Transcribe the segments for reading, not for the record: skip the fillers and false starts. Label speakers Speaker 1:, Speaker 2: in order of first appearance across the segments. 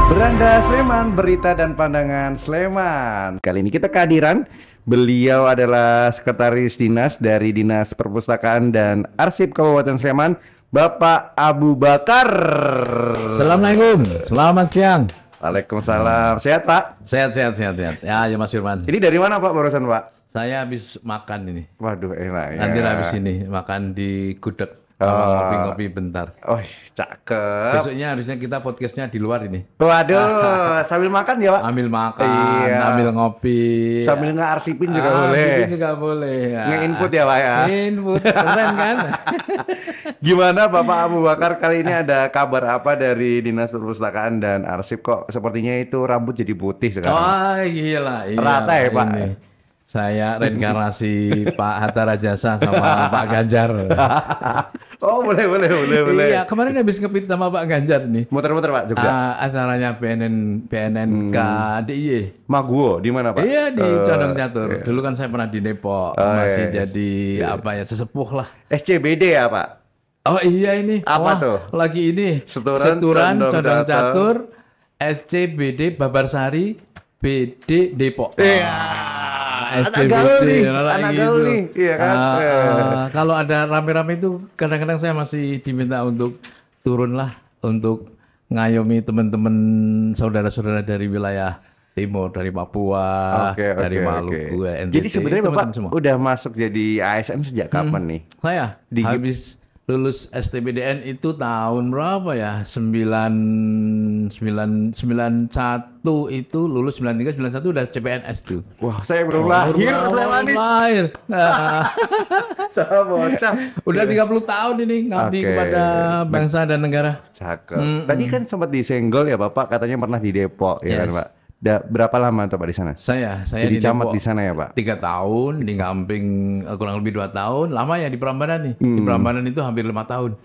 Speaker 1: Beranda Sleman, berita dan pandangan Sleman. Kali ini kita kehadiran beliau adalah Sekretaris Dinas dari Dinas Perpustakaan dan Arsip Kabupaten Sleman, Bapak Abu Bakar.
Speaker 2: Assalamualaikum, selamat siang.
Speaker 1: Waalaikumsalam. Sehat Pak?
Speaker 2: Sehat. Ya Mas Firman.
Speaker 1: Ini dari mana Pak barusan Pak?
Speaker 2: Saya habis makan ini.
Speaker 1: Waduh enak ya.
Speaker 2: Nanti habis ini makan di gudeg. Ngopi-ngopi bentar.
Speaker 1: Oh cakep.
Speaker 2: Besoknya harusnya kita podcastnya di luar ini.
Speaker 1: Waduh, sambil makan ya Pak?
Speaker 2: Ambil makan,
Speaker 1: Iya.
Speaker 2: ambil ngopi.
Speaker 1: Sambil nge-arsipin juga boleh.
Speaker 2: Arsipin juga boleh.
Speaker 1: Nge-input ya Pak ya?
Speaker 2: Input, keren kan?
Speaker 1: Gimana Bapak Abu Bakar, kali ini ada kabar apa dari Dinas Perpustakaan dan Arsip, kok sepertinya itu rambut jadi putih sekarang?
Speaker 2: Oh gila. Iya,
Speaker 1: Rata ya Pak?
Speaker 2: ini. Saya reinkarnasi Pak Hatta Rajasa sama Pak Ganjar.
Speaker 1: Oh boleh.
Speaker 2: Iya, kemarin habis ngepit sama Pak Ganjar nih.
Speaker 1: Muter-muter Pak, Jogja.
Speaker 2: Acaranya BNNK DIY.
Speaker 1: Maguwo, di mana Pak?
Speaker 2: Iya di Condong Catur. Dulu kan saya pernah di Depok, masih jadi apa ya, sesepuh lah.
Speaker 1: SCBD ya Pak?
Speaker 2: Oh iya ini.
Speaker 1: Apa tuh?
Speaker 2: Lagi ini.
Speaker 1: Seturan
Speaker 2: Condong Catur, SCBD Babarsari, BD Depok.
Speaker 1: Iya. Anak gaul nih, iya kan?
Speaker 2: Kalau ada rame-rame itu kadang-kadang saya masih diminta untuk turun lah untuk ngayomi teman-teman saudara-saudara dari wilayah timur, dari Papua, dari Maluku, NTT.
Speaker 1: Jadi sebenarnya Bapak
Speaker 2: semua
Speaker 1: udah masuk jadi ASN sejak kapan nih?
Speaker 2: Saya habis lulus STBDN itu tahun berapa ya? 91 itu lulus, 93, 91 udah CPNS tuh.
Speaker 1: Wah, saya belum lahir, Slemanis.
Speaker 2: Lahir.
Speaker 1: Saya bocah.
Speaker 2: Udah 30 tahun ini ngabdi kepada bangsa dan negara.
Speaker 1: Cakep. Tadi kan sempat disenggol ya Bapak, katanya pernah di Depok ya kan Pak? Berapa lama tuh Pak di sana?
Speaker 2: Saya
Speaker 1: jadi
Speaker 2: di
Speaker 1: camat
Speaker 2: Depok
Speaker 1: di sana ya Pak?
Speaker 2: 3 tahun, di Gamping kurang lebih 2 tahun. Lama ya di Prambanan nih. Di Prambanan itu hampir 5 tahun.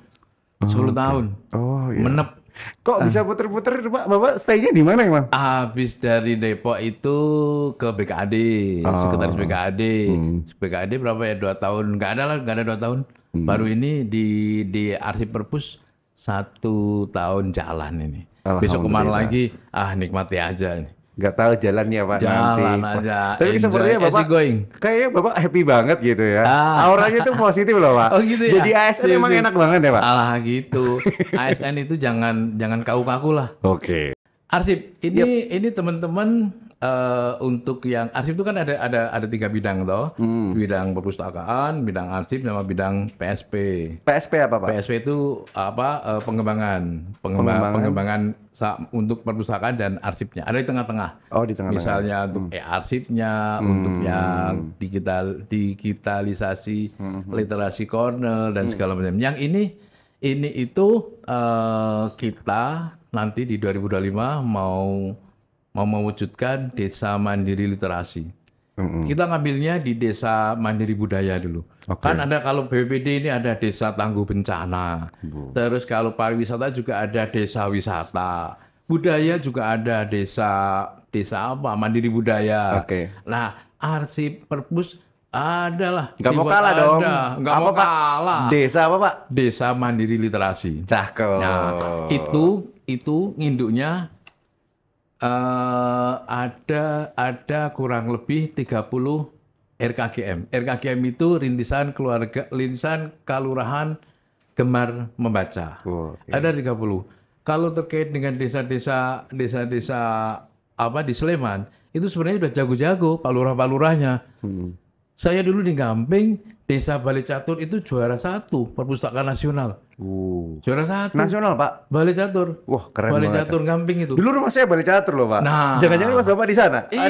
Speaker 2: 10 tahun.
Speaker 1: Oh iya.
Speaker 2: Menep.
Speaker 1: Kok bisa puter-puter Pak? Bapak stay-nya di mana emang?
Speaker 2: Habis dari Depok itu ke BKAD, sekretaris BKAD. BKAD berapa ya? 2 tahun. Nggak ada 2 tahun. Baru ini di Arsip Perpus 1 tahun jalan ini. Besok kemana lagi? Nikmati aja nih.
Speaker 1: Nggak tahu jalannya Pak nanti.
Speaker 2: Aja.
Speaker 1: Tapi sepertinya Bapak kayaknya Bapak happy banget gitu ya. Auranya tuh positif loh Pak.
Speaker 2: Oh gitu ya.
Speaker 1: Jadi ASN emang enak banget ya Pak.
Speaker 2: Alah gitu. ASN itu jangan kaku-kaku lah.
Speaker 1: Oke.
Speaker 2: Arsip ini teman-teman untuk yang arsip itu kan ada 3 bidang toh. Bidang perpustakaan, bidang arsip, sama bidang PSP.
Speaker 1: PSP apa Pak?
Speaker 2: PSP itu apa? Pengembangan untuk perpustakaan dan arsipnya. Ada di tengah-tengah.
Speaker 1: Oh, di tengah-tengah.
Speaker 2: Misalnya untuk arsipnya, untuk yang digitalisasi, literasi corner dan segala macam. Yang ini itu kita nanti di 2025 mau mewujudkan desa mandiri literasi. Kita ngambilnya di desa mandiri budaya dulu. Kan ada, kalau BPD ini ada desa tangguh bencana. Terus kalau pariwisata juga ada desa wisata. Budaya juga ada desa apa? Mandiri budaya. Nah, Arsip Perpus adalah.
Speaker 1: Nggak mau kalah dong.
Speaker 2: Nggak mau kalah.
Speaker 1: Desa apa Pak?
Speaker 2: Desa mandiri literasi.
Speaker 1: Cakep.
Speaker 2: Nah, itu nginduknya ada kurang lebih 30 RKGM. RKGM itu rintisan kelurahan gemar membaca. Ada 30. Kalau terkait dengan desa-desa apa di Sleman, itu sebenarnya udah jago-jago Pak Lurah-Lurahnya. Saya dulu di Gamping, Desa Balai Catur itu juara 1 perpustakaan nasional. Juara 1.
Speaker 1: Nasional Pak?
Speaker 2: Balai Catur.
Speaker 1: Wah keren
Speaker 2: Balai
Speaker 1: banget.
Speaker 2: Catur Gamping itu.
Speaker 1: Dulu rumah saya Balai Catur loh Pak.
Speaker 2: Nah,
Speaker 1: jangan-jangan Mas Bapak di sana?
Speaker 2: Iya,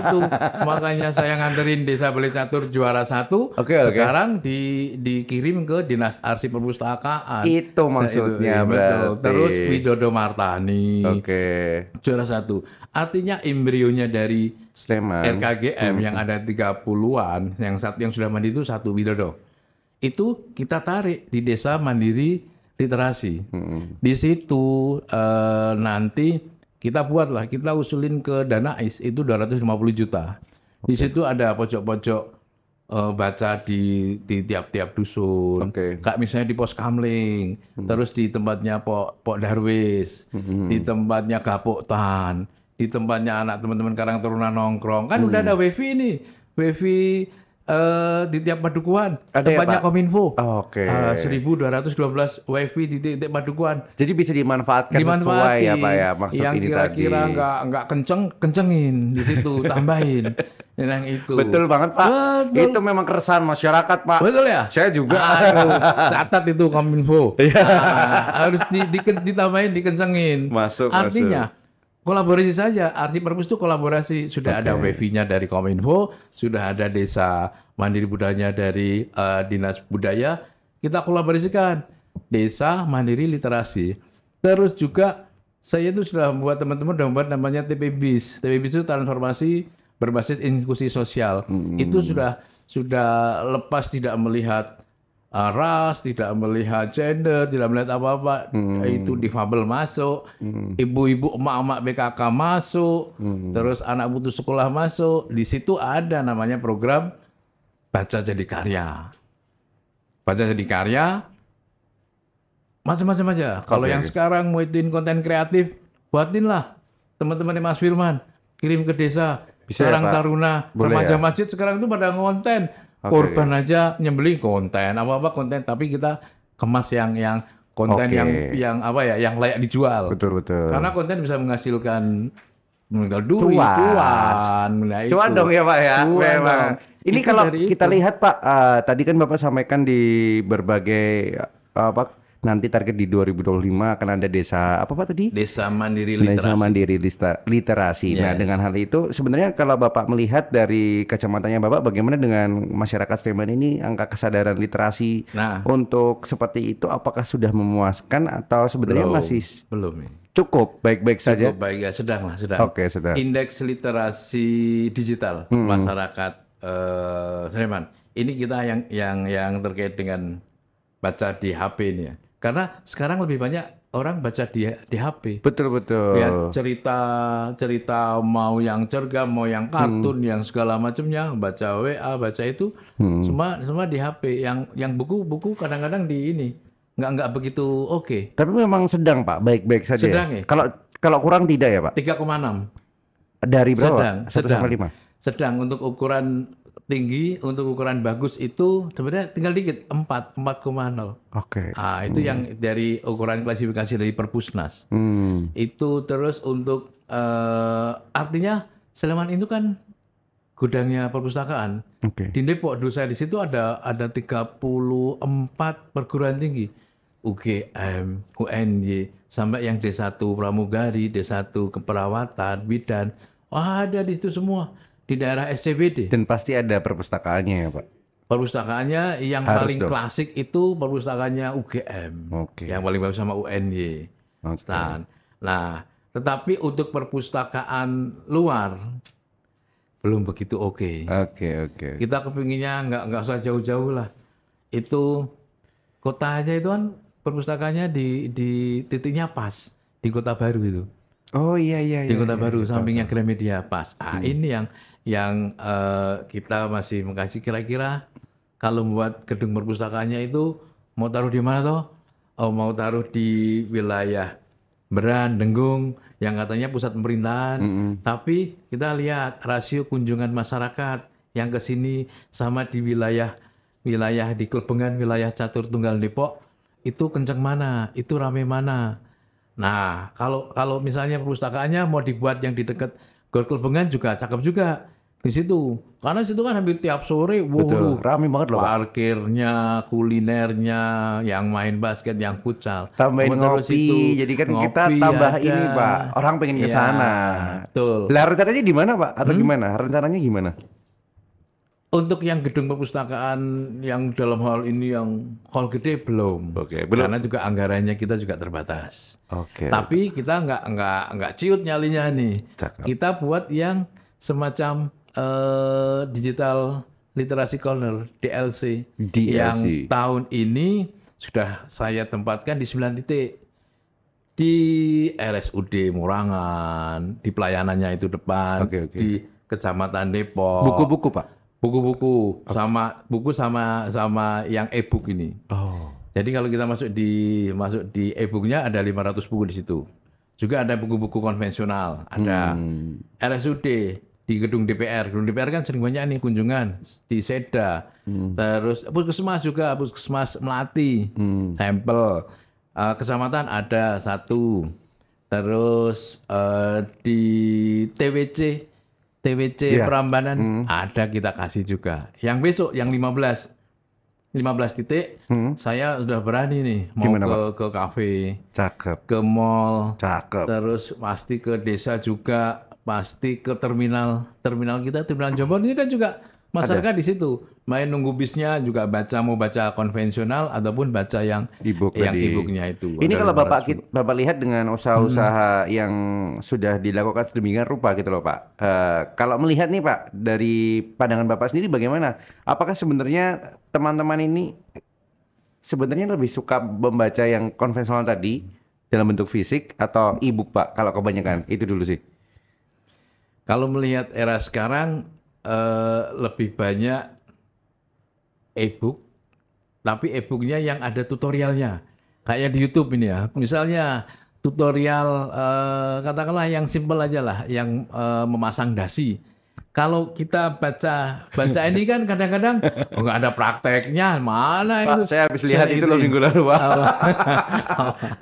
Speaker 2: itu. Makanya saya nganterin Desa Balai Catur juara 1. Sekarang dikirim ke Dinas Arsip Perpustakaan.
Speaker 1: Itu maksudnya
Speaker 2: betul.
Speaker 1: berarti.
Speaker 2: Terus Widodo Martani. Juara 1. Artinya embrionya dari
Speaker 1: Sleman.
Speaker 2: RKGM yang ada 30-an, yang sudah mandiri itu 1 Widodo. Itu kita tarik di Desa Mandiri Literasi. Di situ nanti kita usulin ke Danais itu 250 juta. Di situ ada pojok-pojok baca di tiap-tiap dusun.
Speaker 1: Oke.
Speaker 2: Kayak misalnya di Pos Kamling, terus di tempatnya Pok Darwis, di tempatnya Gapuk Tan, di tempatnya anak teman-teman Karang Taruna nongkrong. Kan udah ada wifi ini, wifi di tiap padukuhan,
Speaker 1: Ada ya,
Speaker 2: tempatnya
Speaker 1: Pak?
Speaker 2: Kominfo.
Speaker 1: Oke.
Speaker 2: 1212 wifi di titik padukuhan.
Speaker 1: Jadi bisa dimanfaatkan sesuai ya Pak ya maksud
Speaker 2: yang
Speaker 1: ini
Speaker 2: kira-kira
Speaker 1: tadi.
Speaker 2: nggak kencengin di situ, tambahin yang itu.
Speaker 1: Betul banget Pak.
Speaker 2: Betul.
Speaker 1: Itu memang keresahan masyarakat Pak.
Speaker 2: Betul ya?
Speaker 1: Saya juga.
Speaker 2: Aduh, catat itu Kominfo. Harus ditambahin, dikencengin.
Speaker 1: Masuk,
Speaker 2: Artinya kolaborasi saja. Arti perpus itu kolaborasi. Sudah ada wifi-nya dari Kominfo, sudah ada desa mandiri budayanya dari Dinas Budaya. Kita kolaborasikan desa mandiri literasi. Terus juga saya itu sudah membuat teman-teman sudah membuat namanya TPBIS. TPBIS itu transformasi berbasis inklusi sosial. Itu sudah lepas tidak melihat ras, tidak melihat gender, tidak melihat apa-apa. Itu difabel masuk, ibu-ibu, emak-emak BKK masuk, terus anak putus sekolah masuk. Di situ ada namanya program Baca Jadi Karya. Baca Jadi Karya, macam-macam aja. Kalau yang sekarang mau ituin konten kreatif, buatinlah teman-teman Mas Firman, kirim ke desa.
Speaker 1: Bisa
Speaker 2: Karang
Speaker 1: ya, Pak?
Speaker 2: Taruna,
Speaker 1: Boleh
Speaker 2: remaja
Speaker 1: ya?
Speaker 2: masjid sekarang itu pada konten. Korban aja nyembeli konten, apa-apa konten, tapi kita kemas yang konten yang apa ya, yang layak dijual.
Speaker 1: Betul.
Speaker 2: Karena konten bisa menghasilkan duit, cuan. Nah,
Speaker 1: Cuan
Speaker 2: itu.
Speaker 1: dong ya Pak ya.
Speaker 2: Cuan
Speaker 1: Memang.
Speaker 2: dong.
Speaker 1: Ini
Speaker 2: Itu
Speaker 1: kalau
Speaker 2: dari
Speaker 1: kita
Speaker 2: itu.
Speaker 1: lihat Pak, tadi kan Bapak sampaikan di berbagai apa nanti target di 2025 akan ada desa apa Pak tadi?
Speaker 2: Desa Mandiri
Speaker 1: Desa
Speaker 2: Literasi.
Speaker 1: Mandiri Literasi. Nah,
Speaker 2: Yes.
Speaker 1: dengan hal itu sebenarnya kalau Bapak melihat dari kacamatanya Bapak bagaimana dengan masyarakat Sleman ini angka kesadaran literasi
Speaker 2: Nah,
Speaker 1: untuk seperti itu apakah sudah memuaskan atau sebenarnya masih
Speaker 2: belum.
Speaker 1: cukup baik-baik saja?
Speaker 2: Cukup baik ya, sedang lah, sedang.
Speaker 1: Oke, sudah.
Speaker 2: Indeks literasi digital masyarakat Sleman. Ini kita yang terkait dengan baca di HP ini ya. Karena sekarang lebih banyak orang baca di HP.
Speaker 1: Betul.
Speaker 2: Ya, cerita mau yang cergam, mau yang kartun, yang segala macamnya, baca WA, baca itu, semua di HP. Yang buku kadang-kadang di ini nggak begitu oke.
Speaker 1: Tapi memang sedang Pak, baik-baik saja.
Speaker 2: Sedang
Speaker 1: Ya?
Speaker 2: ya?
Speaker 1: Kalau kurang tidak ya Pak?
Speaker 2: 3,6.
Speaker 1: Dari berapa? 1
Speaker 2: Sedang.
Speaker 1: sampai 5.
Speaker 2: Sedang untuk ukuran tinggi, untuk ukuran bagus itu sebenarnya tinggal dikit, 4,0.
Speaker 1: Oke.
Speaker 2: Itu yang dari ukuran klasifikasi dari Perpusnas. Itu terus untuk artinya Sleman itu kan gudangnya perpustakaan.
Speaker 1: Oke.
Speaker 2: Di Depok dulu saya di situ ada 34 perguruan tinggi. UGM, UNY, sampai yang D1 Pramugari, D1 Keperawatan, Bidan. Ada di situ semua. Di daerah SCBD.
Speaker 1: Dan pasti ada perpustakaannya ya Pak?
Speaker 2: Perpustakaannya yang
Speaker 1: Harus
Speaker 2: paling
Speaker 1: dong.
Speaker 2: klasik itu perpustakaannya UGM.
Speaker 1: Oke.
Speaker 2: Yang paling bagus sama UNY.
Speaker 1: Oke.
Speaker 2: Stan. Nah, tetapi untuk perpustakaan luar belum begitu oke.
Speaker 1: Oke.
Speaker 2: Kita kepinginnya nggak usah jauh-jauh lah. Itu kota aja itu kan perpustakaannya di titiknya pas di Kota Baru itu.
Speaker 1: Oh iya.
Speaker 2: Di Kota Baru sampingnya Gramedia pas. Ini yang kita masih mengkaji kira-kira kalau membuat gedung perpustakaannya itu mau taruh di mana toh? Mau taruh di wilayah Meran, Denggung yang katanya pusat pemerintahan. Tapi kita lihat rasio kunjungan masyarakat yang ke sini sama di wilayah di Klebengan, wilayah Catur Tunggal Depok itu kenceng mana? Itu rame mana? Nah, kalau misalnya perpustakaannya mau dibuat yang di dekat Gor Klebengan juga cakep juga di situ. Karena situ kan hampir tiap sore,
Speaker 1: Betul. Rame banget loh Pak.
Speaker 2: parkirnya, kulinernya, yang main basket, yang futsal.
Speaker 1: Tambahin
Speaker 2: Terus
Speaker 1: ngopi.
Speaker 2: itu,
Speaker 1: Jadi kan kita
Speaker 2: ngopi
Speaker 1: tambah
Speaker 2: ada.
Speaker 1: ini Pak. Orang pengen ke
Speaker 2: Iya,
Speaker 1: sana.
Speaker 2: betul.
Speaker 1: Lah rencananya di mana Pak? Atau gimana? Rencananya gimana?
Speaker 2: Untuk yang gedung perpustakaan yang dalam hal ini yang hall gede belum.
Speaker 1: Oke, belum.
Speaker 2: Karena juga anggarannya kita juga terbatas.
Speaker 1: Oke.
Speaker 2: Tapi kita nggak ciut nyalinya nih.
Speaker 1: Cakep.
Speaker 2: Kita buat yang semacam digital literasi corner DLC yang
Speaker 1: DLC.
Speaker 2: tahun ini sudah saya tempatkan di 9 titik. Di RSUD Murangan, di pelayanannya itu depan,
Speaker 1: Oke.
Speaker 2: di Kecamatan Depok.
Speaker 1: Buku-buku Pak?
Speaker 2: Buku-buku sama yang e-book ini.
Speaker 1: Oh.
Speaker 2: Jadi kalau kita masuk di e-booknya ada 500 buku di situ. Juga ada buku-buku konvensional, ada RSUD di gedung DPR. Gedung DPR kan sering banyak nih kunjungan di Seda. Terus puskesmas juga, puskesmas Melati, sampel. Kecamatan ada satu. Terus di TWC
Speaker 1: Iya.
Speaker 2: Prambanan ada kita kasih juga. Yang besok yang 15 titik saya udah berani nih mau
Speaker 1: Gimana,
Speaker 2: ke kafe,
Speaker 1: Cakep.
Speaker 2: ke mall,
Speaker 1: Cakep.
Speaker 2: terus pasti ke desa juga, pasti ke terminal kita, terminal Jombor ini kan juga masyarakat di situ main nunggu bisnya juga mau baca konvensional ataupun baca yang
Speaker 1: E-book
Speaker 2: yang
Speaker 1: tadi.
Speaker 2: e-booknya itu.
Speaker 1: Ini
Speaker 2: Ada
Speaker 1: kalau
Speaker 2: 500
Speaker 1: Bapak lihat dengan usaha-usaha yang sudah dilakukan sedemikian rupa gitu loh Pak. Kalau melihat nih Pak, dari pandangan Bapak sendiri bagaimana? Apakah sebenarnya teman-teman ini sebenarnya lebih suka membaca yang konvensional tadi dalam bentuk fisik atau e-book Pak? Kalau kebanyakan, itu dulu sih.
Speaker 2: Kalau melihat era sekarang lebih banyak e-book, tapi e-booknya yang ada tutorialnya. Kayak di YouTube ini ya, misalnya tutorial katakanlah yang simple aja lah, yang memasang dasi. Kalau kita baca ini kan kadang-kadang nggak ada prakteknya, mana
Speaker 1: Pak,
Speaker 2: itu?
Speaker 1: saya habis lihat itu loh minggu lalu Pak.
Speaker 2: Apa?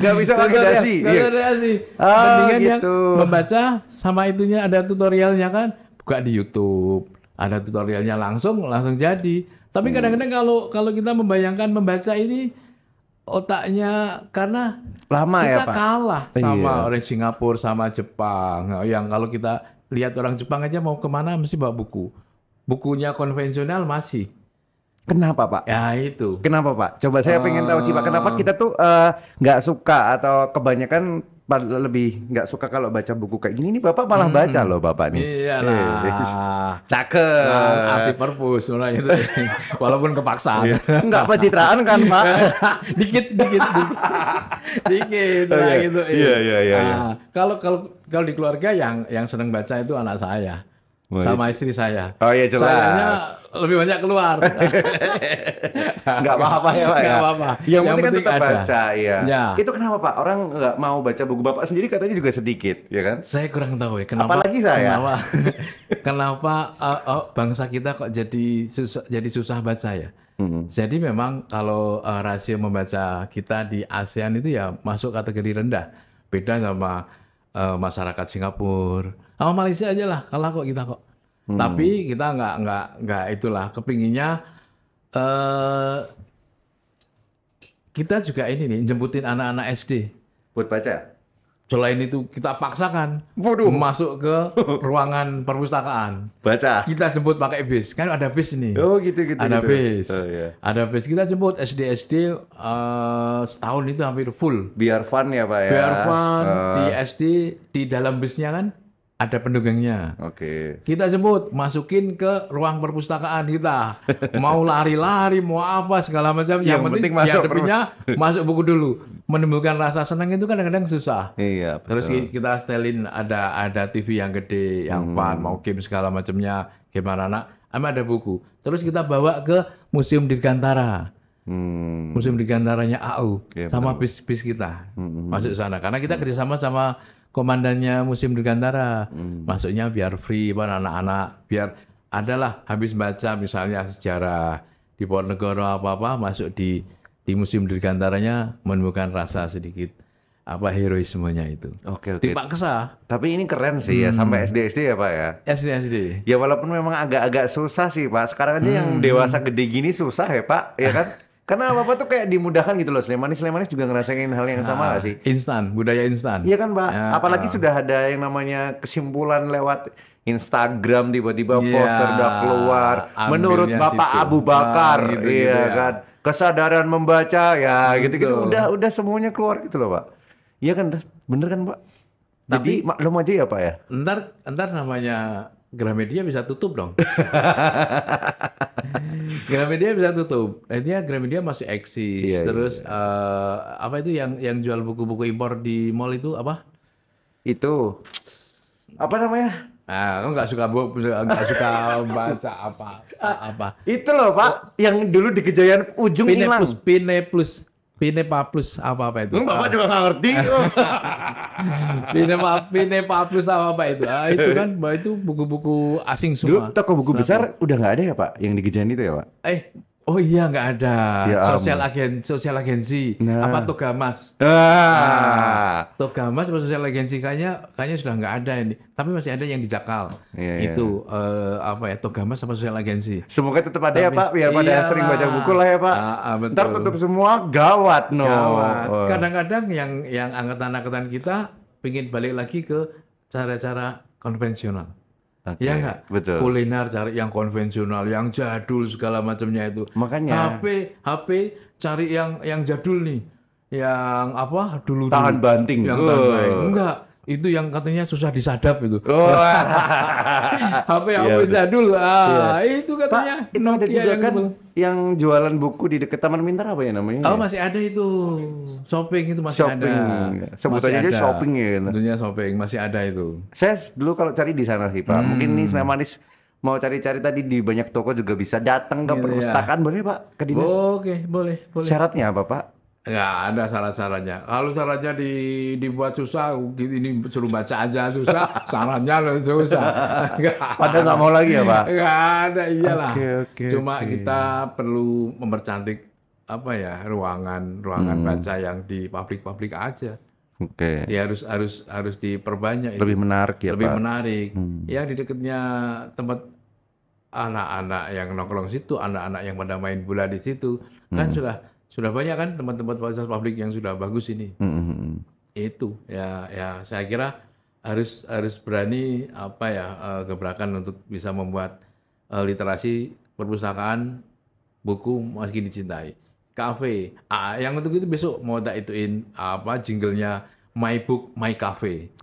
Speaker 1: Nggak bisa pakai dasi.
Speaker 2: Nggak
Speaker 1: Iya.
Speaker 2: ada dasi.
Speaker 1: Oh,
Speaker 2: Mendingan yang
Speaker 1: gitu.
Speaker 2: membaca sama itunya ada tutorialnya kan, buka di YouTube, ada tutorialnya langsung jadi. Tapi kadang-kadang kalau kita membayangkan membaca ini otaknya karena
Speaker 1: Lama ya
Speaker 2: kita
Speaker 1: Pak?
Speaker 2: kalah sama
Speaker 1: Iya.
Speaker 2: orang Singapura sama Jepang. Yang kalau kita lihat orang Jepang aja mau kemana mesti bawa buku. Bukunya konvensional masih.
Speaker 1: Kenapa Pak?
Speaker 2: Ya itu.
Speaker 1: Kenapa Pak? Coba saya pengen tahu sih Pak. Kenapa kita tuh nggak suka atau kebanyakan lebih nggak suka kalau baca buku kayak gini? Nih Bapak malah baca loh Bapak nih.
Speaker 2: Iyalah.
Speaker 1: Cakep.
Speaker 2: Arsip perpus mulai itu. Walaupun kepaksa.
Speaker 1: Nggak pencitraan kan Pak?
Speaker 2: dikit. Nah, gitu.
Speaker 1: Iya.
Speaker 2: Nah, kalau di keluarga yang senang baca itu anak saya.
Speaker 1: Wah,
Speaker 2: Sama istri saya.
Speaker 1: Oh iya jelas.
Speaker 2: Sayanya lebih banyak keluar.
Speaker 1: Nggak apa-apa ya Pak ya?
Speaker 2: Nggak apa-apa.
Speaker 1: Yang penting kan tetap
Speaker 2: ada.
Speaker 1: baca ya.
Speaker 2: Ya.
Speaker 1: Itu kenapa Pak? Orang nggak mau baca buku Bapak sendiri katanya juga sedikit ya kan?
Speaker 2: Saya kurang tahu ya kenapa.
Speaker 1: Apalagi saya.
Speaker 2: Kenapa bangsa kita kok jadi susah baca ya? Jadi memang kalau rasio membaca kita di ASEAN itu ya masuk kategori rendah. Beda sama masyarakat Singapura. Sama Malaysia aja lah kalah kok kita kok. Tapi kita nggak itulah kepinginnya kita juga ini nih jemputin anak-anak SD.
Speaker 1: Buat baca?
Speaker 2: Selain itu kita paksakan
Speaker 1: Waduh.
Speaker 2: masuk ke ruangan perpustakaan.
Speaker 1: Baca?
Speaker 2: Kita jemput pakai bis. Kan ada bis nih.
Speaker 1: Oh gitu.
Speaker 2: Ada bis.
Speaker 1: Oh, iya.
Speaker 2: Ada bis. Kita jemput SD setahun itu hampir full.
Speaker 1: Biar fun ya Pak ya?
Speaker 2: Biar fun. Di SD, di dalam bisnya kan ada pendugangnya.
Speaker 1: Oke.
Speaker 2: Kita jemput, masukin ke ruang perpustakaan kita. Mau lari-lari, mau apa, segala macam.
Speaker 1: Yang penting masuk
Speaker 2: depannya masuk buku dulu. Menimbulkan rasa senang itu kadang-kadang susah.
Speaker 1: Iya.
Speaker 2: Terus
Speaker 1: Betul.
Speaker 2: kita setelin ada TV yang gede, yang fun, mau game segala macamnya, game anak-anak, sama ada buku. Terus kita bawa ke Museum Dirgantara. Museum Dirgantaranya AU
Speaker 1: Iya,
Speaker 2: sama bis-bis kita masuk sana. Karena kita kerjasama sama komandannya Museum Dirgantara. Masuknya biar free buat anak-anak, biar adalah habis baca misalnya sejarah di Ponorogo apa-apa masuk di Museum Dirgantaranya menemukan rasa sedikit heroismenya itu.
Speaker 1: Oke.
Speaker 2: Dipaksa.
Speaker 1: Tapi ini keren sih ya sampai SD ya Pak ya.
Speaker 2: SD.
Speaker 1: Ya walaupun memang agak-agak susah sih Pak. Sekarang aja yang dewasa gede gini susah ya Pak, ya kan? Karena apa-apa tuh kayak dimudahkan gitu loh. Slemanis juga ngerasain hal yang sama gak sih?
Speaker 2: Instan, budaya instan.
Speaker 1: Iya kan Pak?
Speaker 2: Ya,
Speaker 1: Apalagi sudah ada yang namanya kesimpulan lewat Instagram tiba-tiba
Speaker 2: Iya,
Speaker 1: poster udah keluar. Menurut
Speaker 2: ambilnya
Speaker 1: Bapak
Speaker 2: situ.
Speaker 1: Abu Bakar,
Speaker 2: Gitu,
Speaker 1: iya
Speaker 2: ya.
Speaker 1: kan? Kesadaran membaca ya gitu-gitu
Speaker 2: Betul.
Speaker 1: udah semuanya keluar gitu loh Pak. Iya kan? Bener kan Pak? Jadi maklum aja ya Pak ya?
Speaker 2: Ntar namanya Gramedia bisa tutup dong. Gramedia bisa tutup. Akhirnya Gramedia masih eksis.
Speaker 1: Iya,
Speaker 2: Terus apa itu yang jual buku-buku impor di mall itu apa?
Speaker 1: Itu apa namanya?
Speaker 2: Aku nggak suka nggak suka baca apa.
Speaker 1: Itu loh Pak, yang dulu di Kejayaan ujung hilang.
Speaker 2: Pine Plus apa itu?
Speaker 1: Bapak juga nggak ngerti.
Speaker 2: Pine Plus apa itu? Itu kan itu buku-buku asing
Speaker 1: Dulu
Speaker 2: semua.
Speaker 1: toko buku besar udah nggak ada ya Pak, yang di Kejayaan itu ya Pak?
Speaker 2: Oh iya nggak ada.
Speaker 1: Ya
Speaker 2: Sosial agensi.
Speaker 1: Nah.
Speaker 2: Apa Togamas? Togamas atau sosial agensi kayaknya sudah nggak ada ini. Tapi masih ada yang di Jakal.
Speaker 1: Iya,
Speaker 2: Itu apa ya, Togamas apa sosial agensi?
Speaker 1: Semoga tetap ada ya Pak, biar pada
Speaker 2: Iyalah.
Speaker 1: sering baca buku lah ya Pak.
Speaker 2: Betul.
Speaker 1: Ntar tutup semua gawat no.
Speaker 2: Gawat.
Speaker 1: Oh.
Speaker 2: Kadang-kadang yang angkatan-angkatan kita pingin balik lagi ke cara-cara konvensional.
Speaker 1: Oke,
Speaker 2: Ya nggak?
Speaker 1: betul.
Speaker 2: Kuliner cari yang konvensional, yang jadul segala macamnya itu.
Speaker 1: Makanya.
Speaker 2: HP cari yang jadul nih. Yang apa? Dulu
Speaker 1: Tahan banting.
Speaker 2: Yang tahan banting. Enggak. Itu yang katanya susah disadap itu. HP
Speaker 1: Iya, betul.
Speaker 2: jadul. Itu
Speaker 1: Pak,
Speaker 2: katanya
Speaker 1: itu ada juga
Speaker 2: yang
Speaker 1: kan
Speaker 2: itu.
Speaker 1: yang jualan buku di dekat Taman Mintar apa ya namanya?
Speaker 2: Oh, masih ada itu. Shopping itu masih
Speaker 1: Shopping.
Speaker 2: ada.
Speaker 1: Sebutannya
Speaker 2: Masih
Speaker 1: aja
Speaker 2: ada.
Speaker 1: shopping ya.
Speaker 2: Tentunya shopping masih ada itu.
Speaker 1: Saya dulu kalau cari di sana sih Pak. Mungkin nih Slemanis mau cari-cari tadi di banyak toko juga bisa datang ke
Speaker 2: Iya,
Speaker 1: perpustakaan boleh Pak ke dinas.
Speaker 2: Oke, boleh.
Speaker 1: Syaratnya apa Pak?
Speaker 2: Nggak ada syarat-syaratnya. Kalau syaratnya dibuat susah, ini suruh baca aja susah, syaratnya susah.
Speaker 1: Padahal nggak mau lagi ya Pak?
Speaker 2: Nggak ada, iyalah.
Speaker 1: Oke,
Speaker 2: Cuma
Speaker 1: oke.
Speaker 2: kita perlu mempercantik apa ya, ruangan baca yang di pabrik-pabrik aja.
Speaker 1: Oke.
Speaker 2: Ya harus diperbanyak itu.
Speaker 1: Lebih menarik ya
Speaker 2: Lebih
Speaker 1: Pak.
Speaker 2: menarik. Ya di dekatnya tempat anak-anak yang nongkrong situ, anak-anak yang pada main bola di situ, kan sudah banyak kan tempat-tempat fasilitas publik yang sudah bagus ini. Itu ya saya kira harus berani apa ya, gebrakan untuk bisa membuat literasi perpustakaan buku makin dicintai. Kafe, yang untuk itu besok mau tak ituin apa jinglenya My Book My Cafe.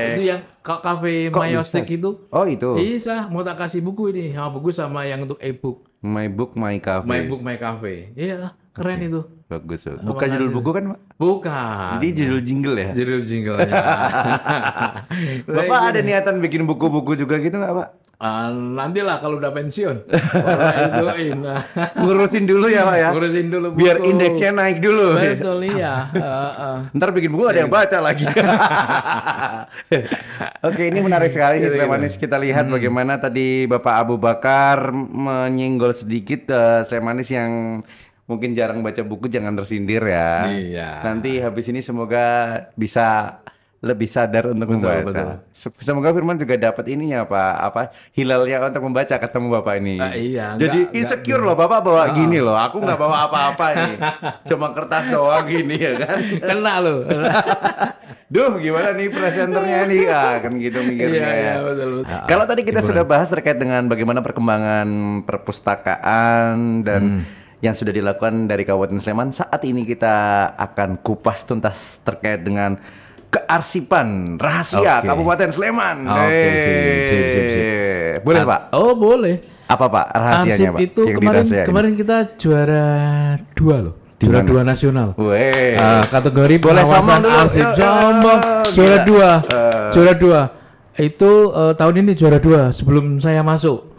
Speaker 2: Itu yang kafe
Speaker 1: Kok
Speaker 2: Mayostek
Speaker 1: bisa?
Speaker 2: itu.
Speaker 1: Oh itu.
Speaker 2: Bisa, mau tak kasih buku ini, buku sama yang untuk e-book.
Speaker 1: My Book My Cafe.
Speaker 2: My Book My Cafe. Iya, keren itu.
Speaker 1: Bagus. Bukan judul buku kan Pak?
Speaker 2: Bukan.
Speaker 1: Jadi judul jingle ya?
Speaker 2: Judul jinglenya.
Speaker 1: Bapak ada niatan bikin buku-buku juga gitu nggak Pak?
Speaker 2: Nantilah kalau udah pensiun. Ituin.
Speaker 1: Ngurusin dulu ya Pak ya?
Speaker 2: Ngurusin dulu buku.
Speaker 1: Biar indeksnya naik dulu.
Speaker 2: Betul, iya.
Speaker 1: Ntar bikin buku ada yang baca lagi. Oke, ini menarik sekali sih Slemanis. Kita lihat bagaimana tadi Bapak Abu Bakar menyinggol sedikit Slemanis yang mungkin jarang baca buku, jangan tersindir ya.
Speaker 2: Iya.
Speaker 1: Nanti habis ini semoga bisa lebih sadar untuk membaca.
Speaker 2: betul.
Speaker 1: Semoga Firman juga dapat ininya Pak, apa hilalnya untuk membaca ketemu Bapak ini.
Speaker 2: Iya,
Speaker 1: Jadi
Speaker 2: enggak
Speaker 1: insecure loh Bapak bawa gini loh. Aku nggak bawa apa-apa nih. Cuma kertas doang gini ya kan.
Speaker 2: Kena lo.
Speaker 1: Duh, gimana nih presenternya nih? Kan gitu mikirnya ya.
Speaker 2: Iya, betul.
Speaker 1: Kalau tadi kita sudah bahas terkait dengan bagaimana perkembangan perpustakaan dan yang sudah dilakukan dari Kabupaten Sleman, saat ini kita akan kupas tuntas terkait dengan kearsipan rahasia
Speaker 2: Oke.
Speaker 1: Kabupaten Sleman.
Speaker 2: Oke, sip.
Speaker 1: Boleh Pak?
Speaker 2: Oh, boleh.
Speaker 1: Apa Pak rahasianya
Speaker 2: Arsip
Speaker 1: Pak?
Speaker 2: itu
Speaker 1: Yang dirahasiain?
Speaker 2: kemarin kita juara 2 loh. Juara
Speaker 1: mana?
Speaker 2: 2 nasional.
Speaker 1: Weh.
Speaker 2: Kategori
Speaker 1: Boleh
Speaker 2: pengawasan
Speaker 1: sombong dulu.
Speaker 2: arsip.
Speaker 1: Yuk,
Speaker 2: Sombong.
Speaker 1: gila.
Speaker 2: Juara 2. Itu tahun ini juara 2 sebelum saya masuk.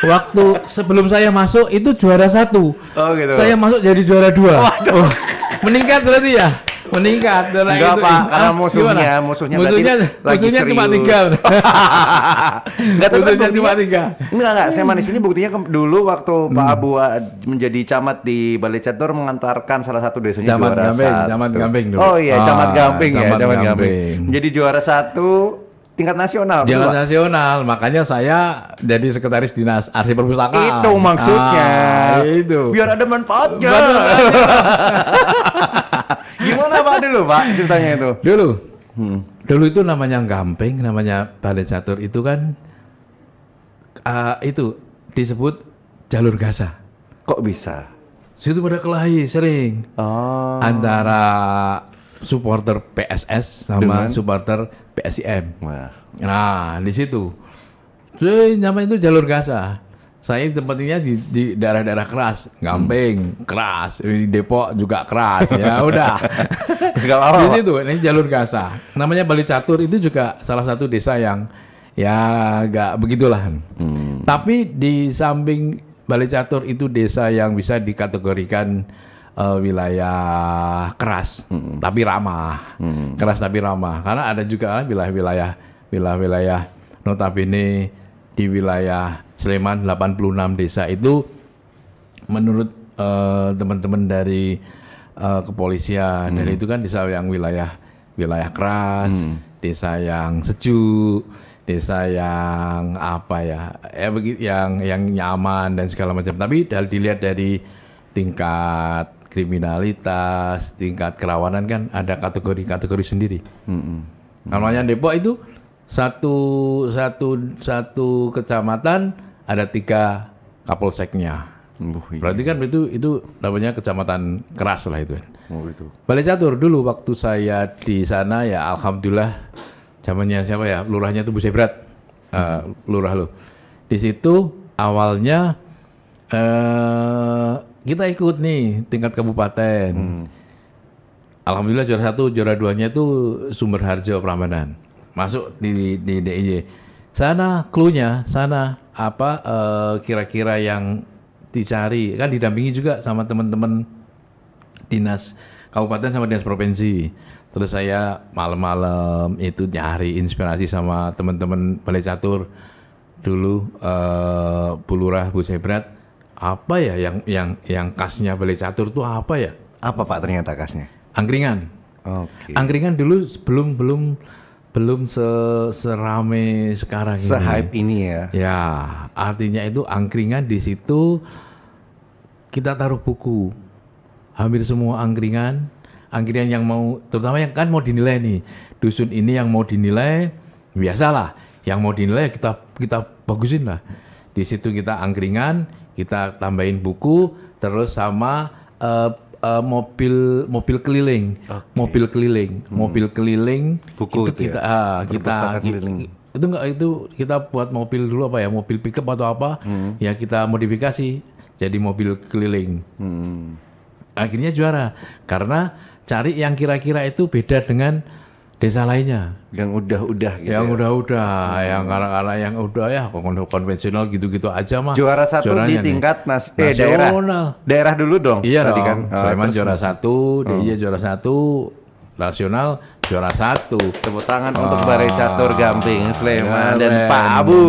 Speaker 2: Waktu sebelum saya masuk itu juara 1.
Speaker 1: Oh gitu.
Speaker 2: Saya masuk jadi juara 2. Oh, meningkat berarti ya? Meningkat.
Speaker 1: Enggak Pak, karena musuhnya lagi
Speaker 2: cuma
Speaker 1: serius.
Speaker 2: 3.
Speaker 1: Enggak, tapi
Speaker 2: Musuhnya
Speaker 1: buktinya-
Speaker 2: cuma 3.
Speaker 1: Enggak, Slemanis ini buktinya dulu waktu Pak Abu menjadi camat di Balai Catur mengantarkan salah satu desanya
Speaker 2: Camat
Speaker 1: juara
Speaker 2: Gamping,
Speaker 1: 1.
Speaker 2: Camat Gamping dulu.
Speaker 1: Oh iya, Camat Gamping ya,
Speaker 2: Camat
Speaker 1: Camat Gamping.
Speaker 2: Gamping.
Speaker 1: Menjadi juara 1 tingkat nasional. betul,
Speaker 2: Jalan
Speaker 1: Pak?
Speaker 2: nasional, makanya saya jadi sekretaris dinas arsip perpustakaan.
Speaker 1: Itu maksudnya.
Speaker 2: Itu.
Speaker 1: Biar ada manfaatnya.
Speaker 2: Betul.
Speaker 1: Gimana Pak dulu Pak ceritanya itu?
Speaker 2: Dulu itu namanya Gamping, namanya Balai Catur itu kan itu disebut jalur gaza.
Speaker 1: Kok bisa?
Speaker 2: Situ pada kelahi sering
Speaker 1: Oh.
Speaker 2: antara supporter PSS sama
Speaker 1: Dengan?
Speaker 2: supporter PSIM.
Speaker 1: Wah.
Speaker 2: Nah, di situ. Namanya itu jalur gaza. Saya tempatnya di daerah-daerah keras, Gamping keras, di Depok juga keras, ya udah.
Speaker 1: Gak apa-apa,
Speaker 2: Di
Speaker 1: Pak.
Speaker 2: situ ini jalur Gaza. Namanya Bali Catur itu juga salah satu desa yang ya nggak begitulah. Tapi di samping Bali Catur itu desa yang bisa dikategorikan wilayah keras, tapi ramah. Keras tapi ramah. Karena ada juga wilayah notabene di wilayah Sleman 86 desa itu menurut teman-teman dari kepolisian dari itu kan desa yang wilayah keras, desa yang sejuk, desa yang apa ya begitu yang nyaman dan segala macam. Tapi dilihat dari tingkat kriminalitas, tingkat kerawanan kan ada kategori-kategori sendiri. Namanya Depok itu satu kecamatan ada 3 kapolseknya. Berarti kan itu namanya kecamatan keras lah itu.
Speaker 1: Itu.
Speaker 2: Bali Catur dulu waktu saya di sana ya alhamdulillah zamannya siapa ya lurahnya itu Bu Sebrat, lurah lo. Di situ awalnya kita ikut nih tingkat kabupaten. Alhamdulillah juara 1, juara 2-nya itu Sumber Harjo Prambanan. Masuk di DIY. Sana clue-nya, sana apa kira-kira yang dicari kan didampingi juga sama teman-teman dinas kabupaten sama dinas provinsi. Terus saya malam-malam itu nyari inspirasi sama teman-teman Bali Catur dulu Bu Lurah Bu Sebrat. Apa ya yang khasnya Bali Catur tuh apa ya?
Speaker 1: Apa Pak ternyata khasnya?
Speaker 2: Angkringan.
Speaker 1: Oke.
Speaker 2: Angkringan dulu belum serame sekarang ini.
Speaker 1: Se-hype ini ya.
Speaker 2: Ya, artinya itu angkringan di situ kita taruh buku. Hampir semua angkringan yang mau, terutama yang kan mau dinilai nih. Dusun ini yang mau dinilai, biasalah. Yang mau dinilai kita bagusin lah. Di situ kita angkringan, kita tambahin buku, terus sama mobil keliling, mobil keliling
Speaker 1: Buku
Speaker 2: itu
Speaker 1: itu
Speaker 2: kita
Speaker 1: ya?
Speaker 2: kita
Speaker 1: Perpustakaan keliling.
Speaker 2: itu kita buat mobil dulu apa ya, mobil pickup atau apa ya kita modifikasi jadi mobil keliling. Akhirnya juara karena cari yang kira-kira itu beda dengan desa lainnya.
Speaker 1: Yang udah gitu.
Speaker 2: Yang
Speaker 1: ya?
Speaker 2: udah, yang karena yang udah ya konvensional gitu-gitu aja mah.
Speaker 1: Juara 1 di
Speaker 2: juaranya nih.
Speaker 1: tingkat
Speaker 2: Nasional.
Speaker 1: daerah dulu dong.
Speaker 2: Iya
Speaker 1: tadi
Speaker 2: dong.
Speaker 1: kan.
Speaker 2: Sleman
Speaker 1: Terus
Speaker 2: juara 1, DIY juara 1, nasional juara 1.
Speaker 1: tepuk tangan untuk Bali Catur Gamping Sleman dan
Speaker 2: Keren.
Speaker 1: Pak Abu.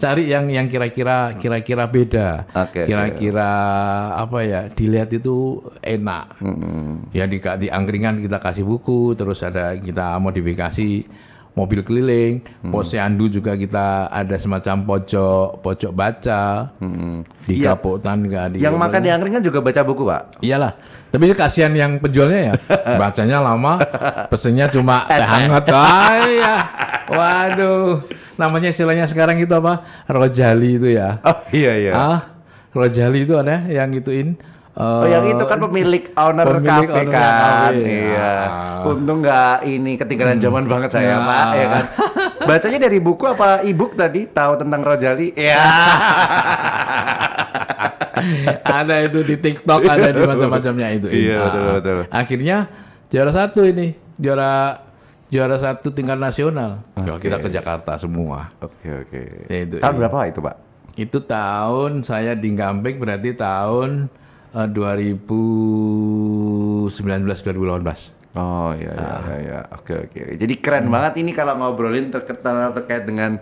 Speaker 2: Cari yang kira-kira beda.
Speaker 1: Oke,
Speaker 2: Kira-kira apa ya? Dilihat itu enak. Ya di angkringan kita kasih buku, terus ada kita modifikasi mobil keliling, posyandu juga kita ada semacam pojok baca. Di
Speaker 1: Iya.
Speaker 2: Kapotan nggak di.
Speaker 1: Yang makan di angkringan juga baca buku, Pak.
Speaker 2: Iyalah. Tapi kasihan yang penjualnya ya, bacanya lama, pesennya cuma teh hangat. Ah, iya. Waduh, namanya istilahnya sekarang itu apa? Rojali itu ya.
Speaker 1: Oh iya.
Speaker 2: Rojali itu ada yang gituin.
Speaker 1: Yang itu kan pemilik owner cafe
Speaker 2: owner
Speaker 1: kan.
Speaker 2: cafe.
Speaker 1: Iya. Untung nggak ini ketinggalan zaman banget saya, Pak, ya kan. Bacanya dari buku apa e-book tadi? Tahu tentang Rojali? Iya.
Speaker 2: Ada itu di TikTok, ada di macam-macamnya itu.
Speaker 1: Iya, betul.
Speaker 2: Akhirnya juara 1 ini, juara 1 tingkat nasional. Kita ke Jakarta semua.
Speaker 1: Oke.
Speaker 2: Ya, itu,
Speaker 1: Tahun berapa itu, Pak?
Speaker 2: Itu tahun saya di Gamping berarti tahun 2019-2018.
Speaker 1: Oh iya. Oke. Jadi keren banget ini kalau ngobrolin terkait dengan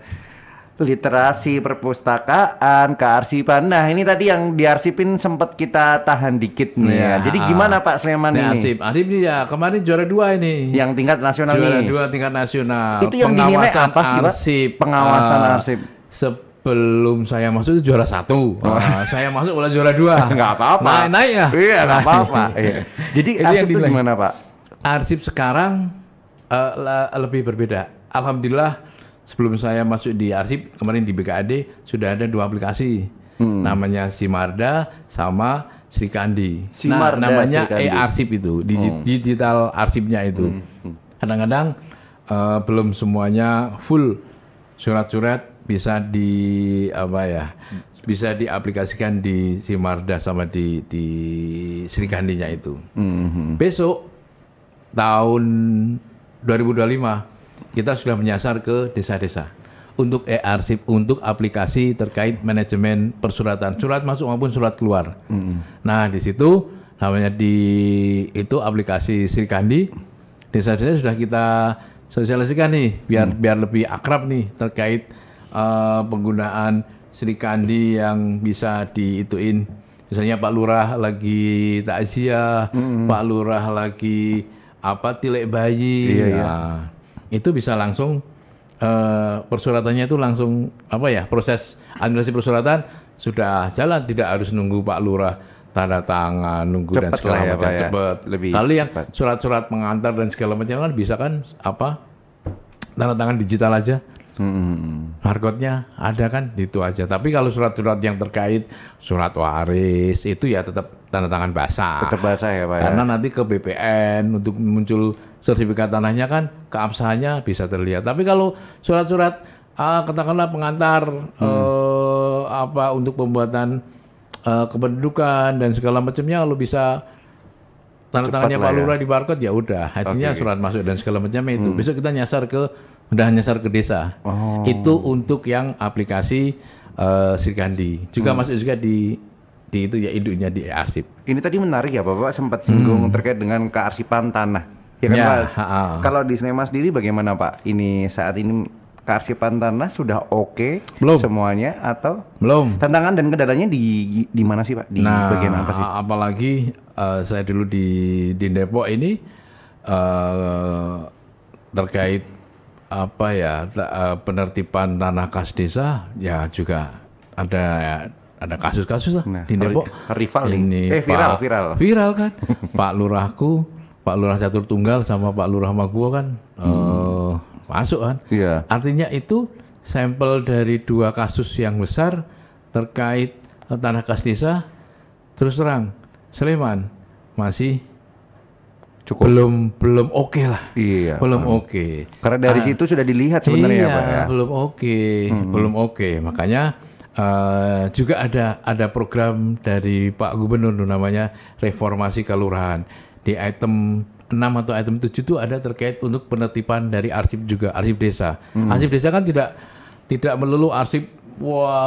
Speaker 1: literasi perpustakaan, kearsipan. Nah, ini tadi yang diarsipin sempat kita tahan dikit nih ya. Jadi gimana Pak Sleman ini?
Speaker 2: Arsip ini ya kemarin juara 2 ini.
Speaker 1: Yang tingkat nasional
Speaker 2: Juara
Speaker 1: nih.
Speaker 2: 2 tingkat nasional.
Speaker 1: Itu yang dinilai apa sih, Pak? Pengawasan arsip.
Speaker 2: Sebelum saya masuk itu juara 1. Saya masuk udah juara 2.
Speaker 1: Nggak apa-apa.
Speaker 2: Naik ya.
Speaker 1: Iya, nggak apa-apa. Iya. Jadi
Speaker 2: Itu
Speaker 1: arsip
Speaker 2: yang
Speaker 1: itu
Speaker 2: dinilai.
Speaker 1: gimana, Pak?
Speaker 2: Arsip sekarang lebih berbeda. Alhamdulillah sebelum saya masuk di arsip kemarin di BKAD sudah ada 2 aplikasi. Namanya Simarda sama Srikandi.
Speaker 1: Simarda,
Speaker 2: namanya
Speaker 1: Srikandi.
Speaker 2: e-arsip itu, digital arsipnya itu. Kadang-kadang belum semuanya full surat-surat bisa di apa ya, bisa diaplikasikan di Simarda sama di Sri Kandinya itu. Besok tahun 2025 kita sudah menyasar ke desa-desa untuk e-arsip, untuk aplikasi terkait manajemen persuratan, surat masuk maupun surat keluar. Nah di situ namanya itu aplikasi Sri Kandi, desa-desa sudah kita sosialisasikan nih biar lebih akrab nih terkait penggunaan Sri Kandi yang bisa diituin. Misalnya Pak Lurah lagi takziah, Pak Lurah lagi tilek bayi, itu bisa langsung persuratannya itu langsung proses administrasi persuratan sudah jalan, tidak harus nunggu Pak Lurah tanda tangan, nunggu cepet dan segala macam, cepat. Kali yang surat-surat pengantar dan segala macam kan bisa kan tanda tangan digital aja. Barcode-nya ada kan, itu aja. Tapi kalau surat-surat yang terkait surat waris itu ya tetap tanda tangan basah.
Speaker 1: Tetap basah ya Pak.
Speaker 2: Karena nanti ke BPN untuk muncul sertifikat tanahnya kan keabsahannya bisa terlihat. Tapi kalau surat-surat katakanlah pengantar untuk pembuatan kependudukan dan segala macamnya, kalau bisa tanda tangannya Pak Lurah di barcode ya udah, artinya surat masuk dan segala macamnya itu. Besok kita nyasar ke desa. Itu untuk yang aplikasi Sri Kandi. Juga masuk juga di itu ya induknya di e-arsip.
Speaker 1: Ini tadi menarik ya Bapak sempat singgung terkait dengan kearsipan tanah. Ya kan Pak? Kalau di Sleman sendiri bagaimana Pak? Ini saat ini kearsipan tanah sudah oke semuanya atau
Speaker 2: belum?
Speaker 1: Tantangan dan kendalanya di mana sih Pak? Di bagian apa sih?
Speaker 2: Apalagi saya dulu di Depok ini terkait penertiban tanah kas desa ya juga ada kasus-kasus lah di Depok.
Speaker 1: Rival
Speaker 2: ini viral kan. Pak Lurah Catur Tunggal sama Pak Lurah Maguwo kan masuk kan. Artinya itu sampel dari dua kasus yang besar terkait tanah kas desa. Terus terang Sleman masih belum oke lah. Belum oke.
Speaker 1: Karena dari situ sudah dilihat sebenarnya Pak ya.
Speaker 2: Belum oke. Makanya juga ada program dari Pak Gubernur namanya reformasi kelurahan. Di item 6 atau item 7 itu ada terkait untuk penertiban dari arsip juga, arsip desa. Arsip desa kan tidak melulu arsip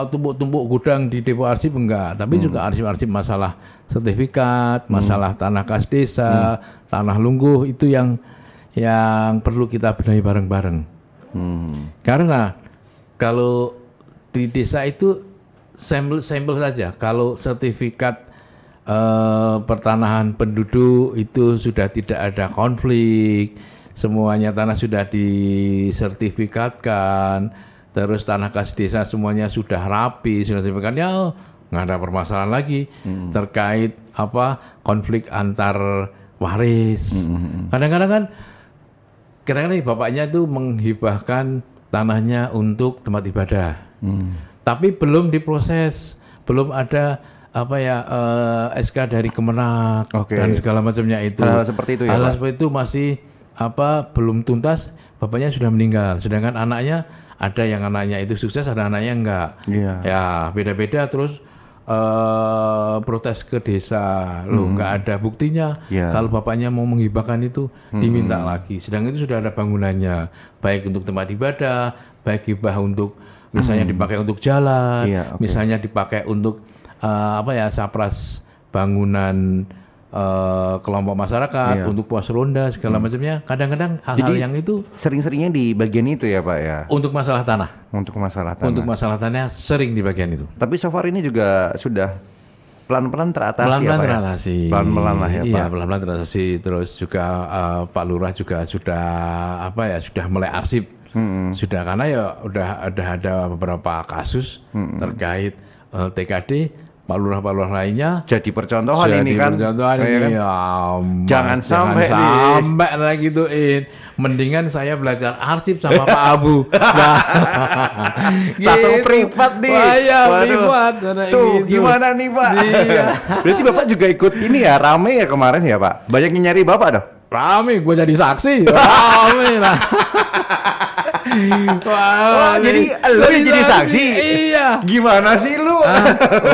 Speaker 2: tumpuk-tumpuk gudang di depo arsip, enggak, tapi juga arsip-arsip masalah sertifikat, masalah tanah kas desa, tanah lungguh, itu yang perlu kita benahi bareng-bareng. Karena kalau di desa itu sampel saja. Kalau sertifikat pertanahan penduduk itu sudah tidak ada konflik, semuanya tanah sudah disertifikatkan, terus tanah kas desa semuanya sudah rapi, sudah sertifikatnya, nggak ada permasalahan lagi terkait konflik antar waris. Kadang-kadang bapaknya itu menghibahkan tanahnya untuk tempat ibadah, tapi belum diproses, belum ada SK dari Kemenak dan segala macamnya itu.
Speaker 1: Hal seperti itu ya.
Speaker 2: Hal seperti itu masih belum tuntas, bapaknya sudah meninggal, sedangkan anaknya ada yang anaknya itu sukses, ada anaknya enggak. Ya beda-beda, terus protes ke desa, nggak ada buktinya. Kalau bapaknya mau menghibahkan itu diminta lagi, sedangkan itu sudah ada bangunannya, baik untuk tempat ibadah, baik hibah untuk misalnya dipakai untuk jalan, misalnya dipakai untuk sapras bangunan kelompok masyarakat, untuk pos ronda segala macamnya. Kadang-kadang hal-hal yang itu
Speaker 1: sering-seringnya di bagian itu ya Pak ya.
Speaker 2: Untuk masalah tanah.
Speaker 1: Untuk masalah
Speaker 2: tanah sering di bagian itu.
Speaker 1: Tapi so far ini juga sudah pelan-pelan teratasi
Speaker 2: teratasi.
Speaker 1: Pelan-pelan lah ya Pak.
Speaker 2: Iya, pelan-pelan teratasi. Terus juga Pak Lurah juga sudah sudah mulai arsip. Sudah, karena ya udah ada beberapa kasus terkait TKD. Pak Lurah lainnya
Speaker 1: jadi percontohan ini kan.
Speaker 2: Jangan sampai lagi gituin. Mendingan saya belajar arsip sama Pak Abu.
Speaker 1: Langsung privat nih.
Speaker 2: Privat.
Speaker 1: Tuh gimana nih Pak? Berarti Bapak juga ikut ini ya, rame ya kemarin ya Pak? Banyak yang nyari Bapak dong?
Speaker 2: Rame, gue jadi saksi. Rame lah.
Speaker 1: Wah, jadi lu yang jadi saksi?
Speaker 2: Iya.
Speaker 1: Gimana sih lu?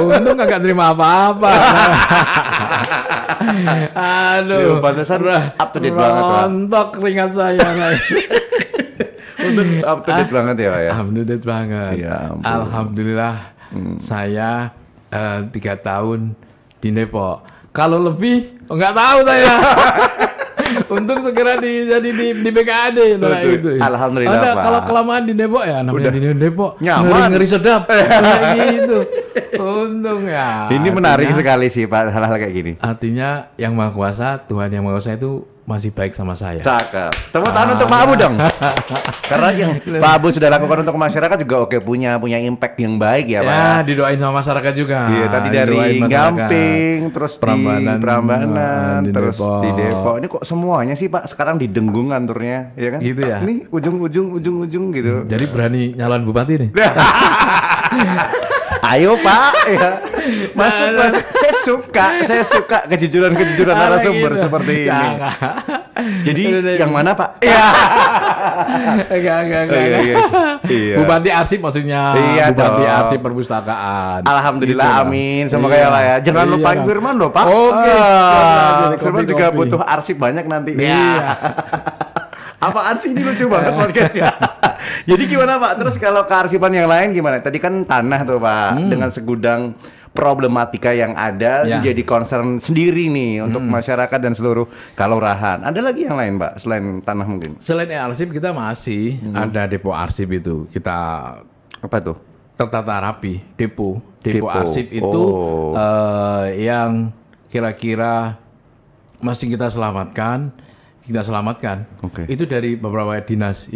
Speaker 2: Untung kagak terima apa-apa. Aduh,
Speaker 1: pantesan up to date banget, Pak.
Speaker 2: rontok keringat saya.
Speaker 1: Untung up to date banget ya, Pak ya.
Speaker 2: Alhamdulillah banget.
Speaker 1: Ya ampun.
Speaker 2: Alhamdulillah saya 3 tahun di Depok. Kalau lebih, nggak tahu saya. Untung segera jadi di BKAD lah itu.
Speaker 1: Alhamdulillah, Pak.
Speaker 2: Kalau kelamaan di Depok ya, namanya di Depok
Speaker 1: nyaman.
Speaker 2: ngeri sedap kayak gitu. Untung ya.
Speaker 1: Ini menarik sekali sih Pak, hal-hal kayak gini.
Speaker 2: Artinya yang Maha Kuasa, Tuhan yang Maha Kuasa itu masih baik sama saya.
Speaker 1: Cakep. Tepuk tangan untuk Pak Abu dong. Karena yang Pak Abu sudah lakukan untuk masyarakat juga oke, punya impact yang baik ya Pak.
Speaker 2: Ya, didoain sama masyarakat juga.
Speaker 1: Iya, tadi dari
Speaker 2: Didoain masyarakat.
Speaker 1: Gamping, terus
Speaker 2: Prambanan,
Speaker 1: di Prambanan,
Speaker 2: di
Speaker 1: terus
Speaker 2: Depok.
Speaker 1: di Depok. Ini kok semuanya sih Pak sekarang di Denggung kantornya, ya kan?
Speaker 2: Gitu ya?
Speaker 1: Ini ujung gitu.
Speaker 2: Jadi berani nyalon bupati nih.
Speaker 1: Ayo Pak, ya. Masuk. Saya suka kejujuran narasumber
Speaker 2: gitu.
Speaker 1: seperti ini.
Speaker 2: Jangan.
Speaker 1: Jadi yang mana Pak?
Speaker 2: Enggak.
Speaker 1: Iya.
Speaker 2: Bupati Arsip maksudnya.
Speaker 1: Iya
Speaker 2: Bupati
Speaker 1: dong.
Speaker 2: Arsip Perpustakaan.
Speaker 1: Alhamdulillah,
Speaker 2: Gitu,
Speaker 1: amin.
Speaker 2: Bang.
Speaker 1: Semoga
Speaker 2: Iya.
Speaker 1: ya lah ya. Jangan
Speaker 2: Iya,
Speaker 1: lupain
Speaker 2: Bang.
Speaker 1: Firman loh Pak.
Speaker 2: Oke.
Speaker 1: Firman juga
Speaker 2: Kopi.
Speaker 1: butuh arsip banyak nanti.
Speaker 2: Iya.
Speaker 1: Apaan sih ini lucu banget podcastnya. Jadi gimana Pak? Terus kalau kearsipan yang lain gimana? Tadi kan tanah tuh Pak, dengan segudang problematika yang ada
Speaker 2: Ya.
Speaker 1: jadi concern sendiri nih untuk masyarakat dan seluruh kalurahan. Ada lagi yang lain Pak selain tanah mungkin?
Speaker 2: Selain arsip kita masih ada depo arsip itu. Kita
Speaker 1: Apa tuh?
Speaker 2: tertata rapi, depo
Speaker 1: Depo.
Speaker 2: arsip itu
Speaker 1: Oh.
Speaker 2: yang kira-kira masih kita selamatkan.
Speaker 1: Oke.
Speaker 2: Itu dari beberapa dinas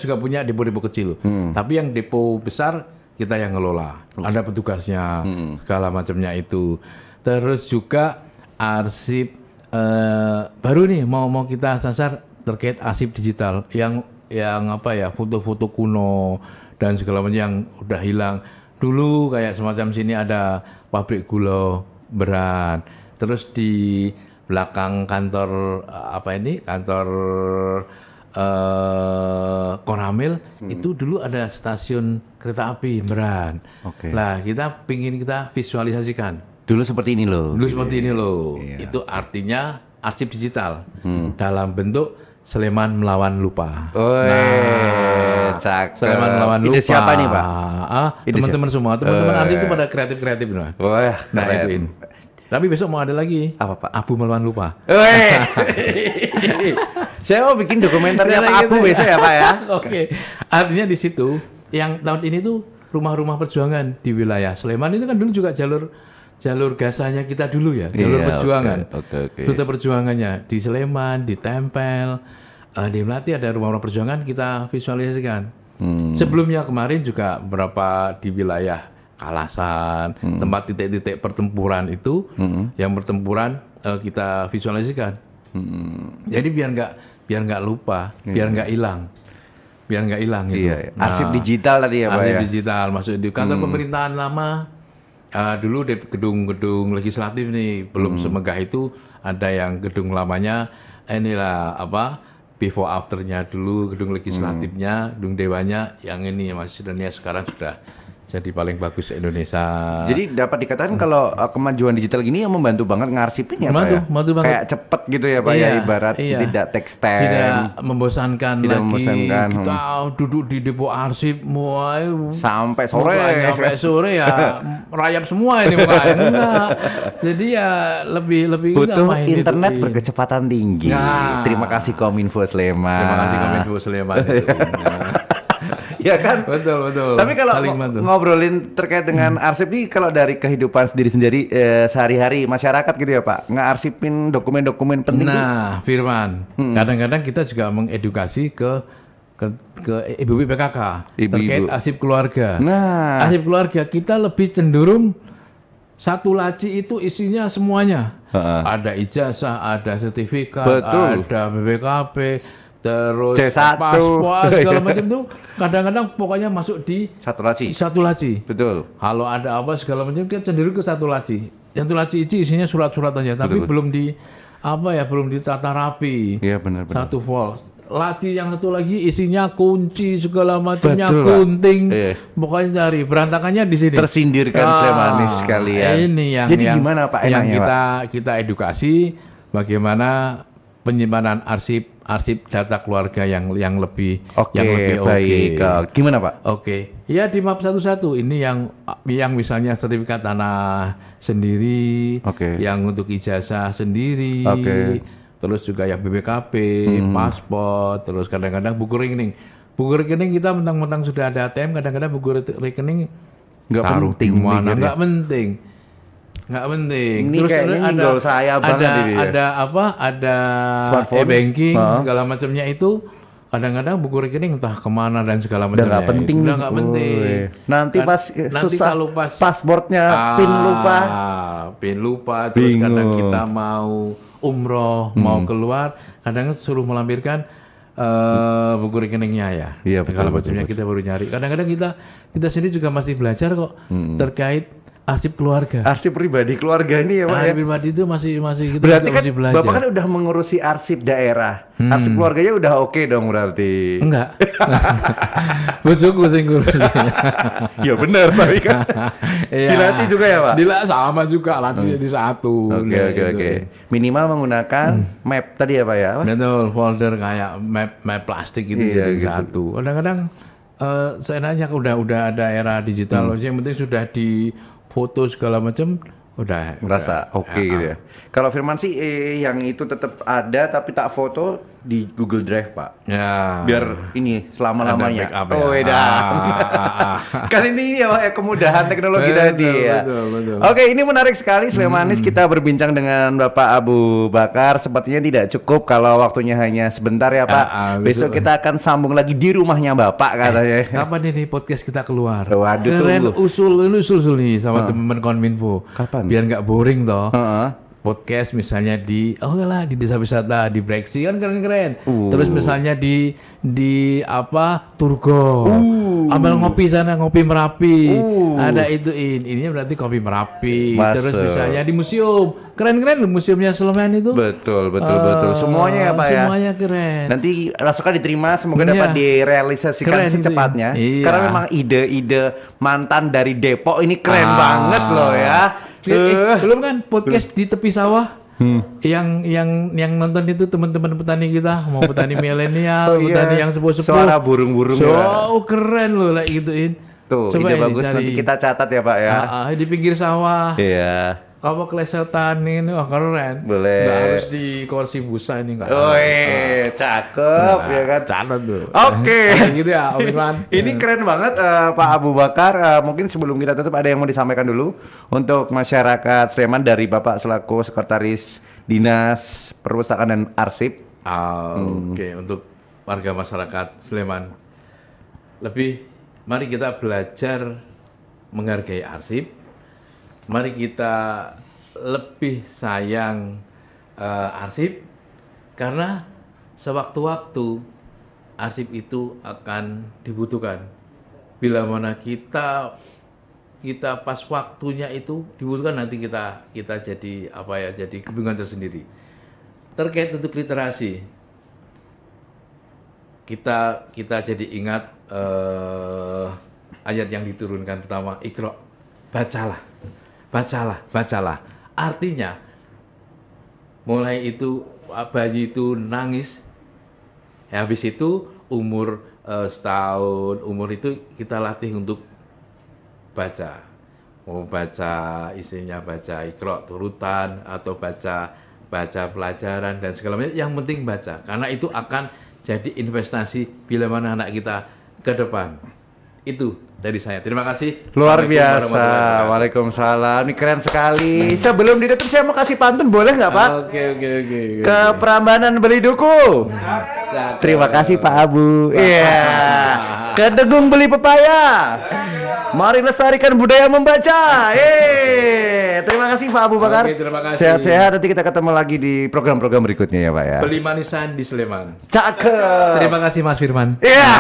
Speaker 2: juga punya depo-depo kecil, tapi yang depo besar kita yang ngelola. Ada petugasnya, segala macamnya itu. Terus juga arsip baru nih mau kita sasar terkait arsip digital yang apa ya, foto-foto kuno dan segala macam yang udah hilang. Dulu kayak semacam sini ada pabrik gula berat. Terus di belakang kantor kantor Koramil itu dulu ada stasiun kereta api Meran.
Speaker 1: Oke.
Speaker 2: Lah kita visualisasikan
Speaker 1: Dulu seperti ini loh.
Speaker 2: dulu seperti ini loh.
Speaker 1: Iya.
Speaker 2: Itu artinya arsip digital dalam bentuk Sleman melawan lupa.
Speaker 1: Cakep.
Speaker 2: Sleman melawan lupa.
Speaker 1: Ide siapa nih Pak? Ide
Speaker 2: Teman-teman semua, teman-teman arsip itu pada kreatif nah.
Speaker 1: Wah,
Speaker 2: Nah
Speaker 1: keren.
Speaker 2: ituin. Tapi besok mau ada lagi.
Speaker 1: Apa Pak?
Speaker 2: Abu melawan lupa.
Speaker 1: Weh. Saya mau bikin dokumenternya Pak Abu besok ya Pak ya.
Speaker 2: Oke. Artinya di situ yang tahun ini tuh rumah-rumah perjuangan di wilayah Sleman itu kan dulu juga jalur gasanya kita dulu ya, jalur
Speaker 1: Iya,
Speaker 2: perjuangan.
Speaker 1: oke.
Speaker 2: Rute perjuangannya di Sleman, di Tempel, di Melati ada rumah-rumah perjuangan kita visualisasikan. Sebelumnya kemarin juga beberapa di wilayah Kalasan, tempat titik-titik pertempuran itu, yang pertempuran kita visualisasikan. Jadi biar nggak lupa, biar nggak hilang gitu.
Speaker 1: Iya, arsip digital tadi ya Pak
Speaker 2: Arsip
Speaker 1: ya.
Speaker 2: digital masuk di kantor pemerintahan lama. Dulu di gedung-gedung legislatif nih belum semegah itu, ada yang gedung lamanya inilah before afternya dulu gedung legislatifnya, gedung dewanya yang ini masih sekarang sudah jadi paling bagus se-Indonesia.
Speaker 1: Jadi dapat dikatakan kalau kemajuan digital gini yang membantu banget ngarsipin ya Pak ya.
Speaker 2: Membantu banget.
Speaker 1: Kayak cepet gitu ya Pak ya, ibarat tidak text time.
Speaker 2: Tidak membosankan
Speaker 1: Tidak
Speaker 2: lagi.
Speaker 1: membosankan,
Speaker 2: Kita duduk di depo arsip mulai
Speaker 1: Sampai sore.
Speaker 2: sampai sore ya rayap semua ini mukanya. Enggak. Jadi ya lebih
Speaker 1: Butuh
Speaker 2: main
Speaker 1: internet
Speaker 2: itu.
Speaker 1: berkecepatan tinggi.
Speaker 2: Nah.
Speaker 1: Terima kasih Kominfo Sleman.
Speaker 2: Terima kasih Kominfo Sleman itu.
Speaker 1: Ya kan?
Speaker 2: Betul.
Speaker 1: Tapi kalau
Speaker 2: Saling bantu.
Speaker 1: ngobrolin terkait dengan arsip nih, kalau dari kehidupan sendiri sehari-hari masyarakat gitu ya Pak, ngarsipin dokumen-dokumen penting tuh.
Speaker 2: Nah, Firman, kadang-kadang kita juga mengedukasi ke ibu-ibu PKK terkait arsip keluarga.
Speaker 1: Nah,
Speaker 2: Arsip keluarga kita lebih cenderung satu laci itu isinya semuanya. Ada ijazah, ada sertifikat,
Speaker 1: Betul.
Speaker 2: ada BPKB, terus
Speaker 1: C1.
Speaker 2: paspor segala macam itu kadang-kadang pokoknya masuk di
Speaker 1: satu laci.
Speaker 2: satu laci.
Speaker 1: Betul.
Speaker 2: Kalau ada apa segala macam dia cenderung ke satu laci. Yang satu laci itu isinya surat-surat aja, tapi
Speaker 1: Betul.
Speaker 2: belum ditata rapi.
Speaker 1: Iya benar-benar.
Speaker 2: Satu laci yang satu lagi isinya kunci segala macamnya,
Speaker 1: Betul, Pak.
Speaker 2: gunting.
Speaker 1: Iya.
Speaker 2: Pokoknya cari berantakannya di sini.
Speaker 1: Tersindirkan Slemanis sekalian.
Speaker 2: Ini yang
Speaker 1: Jadi gimana Pak
Speaker 2: yang
Speaker 1: enaknya, Pak?
Speaker 2: kita edukasi bagaimana penyimpanan arsip data keluarga yang lebih
Speaker 1: Oke,
Speaker 2: yang lebih
Speaker 1: baik. Gimana Pak?
Speaker 2: Oke, ya di map satu-satu ini yang misalnya sertifikat tanah sendiri,
Speaker 1: Oke.
Speaker 2: yang untuk ijazah sendiri,
Speaker 1: Oke.
Speaker 2: terus juga yang BPKB, paspor, terus kadang-kadang buku rekening. Buku rekening kita mentang-mentang sudah ada ATM, kadang-kadang buku rekening
Speaker 1: Nggak
Speaker 2: taruh
Speaker 1: penting
Speaker 2: di mana?
Speaker 1: mikirnya.
Speaker 2: Nggak penting. Nggak penting.
Speaker 1: Ini kayaknya nyinggol saya banget ini ya.
Speaker 2: ada apa? Ada
Speaker 1: Smartphone?
Speaker 2: e-banking
Speaker 1: Heeh.
Speaker 2: segala macamnya itu. Kadang-kadang buku rekening entah kemana dan segala
Speaker 1: Udah
Speaker 2: macamnya.
Speaker 1: nggak penting.
Speaker 2: Udah nggak penting.
Speaker 1: Woi. Nanti
Speaker 2: Kan-
Speaker 1: pas
Speaker 2: nanti
Speaker 1: susah
Speaker 2: kalau pas
Speaker 1: pasportnya pin lupa.
Speaker 2: pin lupa. Terus kadang
Speaker 1: Bingung.
Speaker 2: kita mau umroh, mau keluar, kadang suruh melampirkan buku rekeningnya ya.
Speaker 1: Iya, betul,
Speaker 2: Segala
Speaker 1: betul,
Speaker 2: macamnya kita baru nyari. Kadang-kadang kita sendiri juga masih belajar kok terkait arsip keluarga.
Speaker 1: Arsip pribadi keluarga ini ya Pak ya.
Speaker 2: Arsip pribadi itu masih kita
Speaker 1: Berarti
Speaker 2: juga
Speaker 1: kan
Speaker 2: masih belajar.
Speaker 1: Bapak kan udah mengurusi arsip daerah. Arsip keluarganya udah oke dong berarti.
Speaker 2: Enggak. Bojoku sing ngurus.
Speaker 1: Ya benar tapi kan.
Speaker 2: Iya.
Speaker 1: Di Laci juga ya Pak?
Speaker 2: Di Laci sama juga, Laci jadi satu.
Speaker 1: Oke
Speaker 2: Nah,
Speaker 1: oke
Speaker 2: gitu.
Speaker 1: oke. Minimal menggunakan map tadi ya Pak ya?
Speaker 2: Betul, folder kayak map plastik itu
Speaker 1: Iya,
Speaker 2: jadi
Speaker 1: gitu.
Speaker 2: satu. Kadang-kadang saya nanya udah ada era digital, yang penting sudah di foto segala macam udah
Speaker 1: Merasa oke gitu ya. Kalau Firman sih yang itu tetap ada tapi tak foto di Google Drive Pak.
Speaker 2: ya.
Speaker 1: Biar ini selama-lamanya.
Speaker 2: Ada backup ya.
Speaker 1: Oh edan. Kan ini ya Pak, ya, kemudahan teknologi
Speaker 2: Betul,
Speaker 1: tadi ya.
Speaker 2: betul.
Speaker 1: Oke, ini menarik sekali Slemanis, kita berbincang dengan Bapak Abu Bakar. Sepertinya tidak cukup kalau waktunya hanya sebentar ya Pak. Besok
Speaker 2: betul.
Speaker 1: kita akan sambung lagi di rumahnya Bapak katanya.
Speaker 2: Kapan ini podcast kita keluar?
Speaker 1: Waduh,
Speaker 2: Keren,
Speaker 1: tunggu.
Speaker 2: usul nih sama teman-teman Kominfo.
Speaker 1: Kapan?
Speaker 2: Biar nggak boring toh.
Speaker 1: Heeh.
Speaker 2: Podcast misalnya di di desa wisata di Breksi kan keren-keren. Terus misalnya di apa Turgo. Ambil ngopi sana, ngopi Merapi. Ada ininya berarti kopi Merapi.
Speaker 1: Masuk.
Speaker 2: Terus misalnya di museum. Keren-keren loh museumnya Sleman itu.
Speaker 1: Betul. Semuanya ya Pak ya.
Speaker 2: Semuanya keren.
Speaker 1: Nanti rasukan diterima, semoga
Speaker 2: Iya.
Speaker 1: dapat direalisasikan
Speaker 2: Keren itu
Speaker 1: secepatnya.
Speaker 2: ya. Iya.
Speaker 1: Karena memang ide-ide mantan dari Depok ini keren banget loh ya.
Speaker 2: Belum kan podcast di tepi sawah yang nonton itu teman-teman petani kita, mau petani milenial,
Speaker 1: Oh, iya.
Speaker 2: petani yang sepuh-sepuh.
Speaker 1: Suara burung-burung ya.
Speaker 2: Keren loh like gituin.
Speaker 1: Tuh,
Speaker 2: Coba
Speaker 1: ide
Speaker 2: ini
Speaker 1: bagus
Speaker 2: cari.
Speaker 1: nanti kita catat ya Pak ya.
Speaker 2: Di pinggir sawah.
Speaker 1: Iya.
Speaker 2: Kamu kelesetan ini wah keren.
Speaker 1: Boleh.
Speaker 2: Nggak harus di kursi busa ini enggak.
Speaker 1: Woi, cakep ya kan.
Speaker 2: Catat tuh.
Speaker 1: Oke.
Speaker 2: Gitu ya, Om Irwan.
Speaker 1: Ini keren banget Pak Abu Bakar. Mungkin sebelum kita tutup ada yang mau disampaikan dulu untuk masyarakat Sleman dari Bapak selaku Sekretaris Dinas Perpustakaan dan Arsip.
Speaker 2: Oke, untuk warga masyarakat Sleman, mari kita belajar menghargai arsip. Mari kita lebih sayang arsip, karena sewaktu-waktu arsip itu akan dibutuhkan. Bila mana kita pas waktunya itu dibutuhkan, nanti kita jadi jadi kebingungan tersendiri. Terkait untuk literasi, kita jadi ingat ayat yang diturunkan pertama, Iqra, bacalah. Artinya mulai itu bayi itu nangis, habis itu umur setahun, umur itu kita latih untuk baca. Mau baca isinya, baca Iqra turutan atau baca pelajaran dan segala macam, yang penting baca, karena itu akan jadi investasi bila mana anak kita ke depan. Itu dari saya. Terima kasih.
Speaker 1: Luar
Speaker 2: Assalamualaikum warahmatullahi
Speaker 1: biasa.
Speaker 2: wabarakatuh.
Speaker 1: Waalaikumsalam. Ini keren sekali. Sebelum ditutup saya mau kasih pantun, boleh nggak Pak?
Speaker 2: Oke.
Speaker 1: Ke Prambanan Beli Duku. Terima kasih Pak Abu. Iya. Ke Degung Beli Pepaya. Mari lestarikan budaya membaca. Terima kasih Pak Abu Bakar.
Speaker 2: Oke, terima kasih.
Speaker 1: Sehat-sehat. Nanti kita ketemu lagi di program-program berikutnya ya Pak ya.
Speaker 2: Beli manisan di Sleman.
Speaker 1: Cakep.
Speaker 2: Terima kasih Mas Firman.
Speaker 1: Iya.